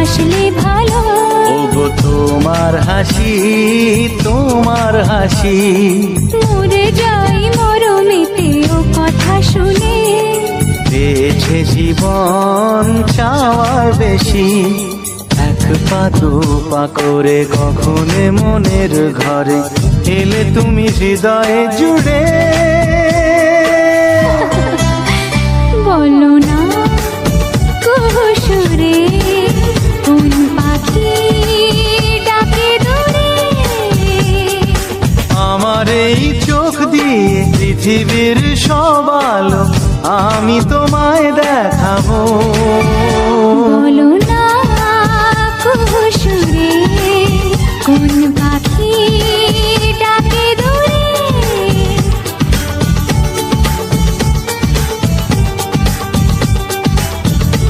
হাসলে ভালো। ওগো তোমার হাসি, তোমার হাসি, মরে যাই মরমেতে ও কথা শুনে। পেয়েছে জীবন চাওয়ার বেশি, এক পা দু পা করে কখনো মনের ঘরে এলে তুমি হৃদয়ে জুড়ে। বলো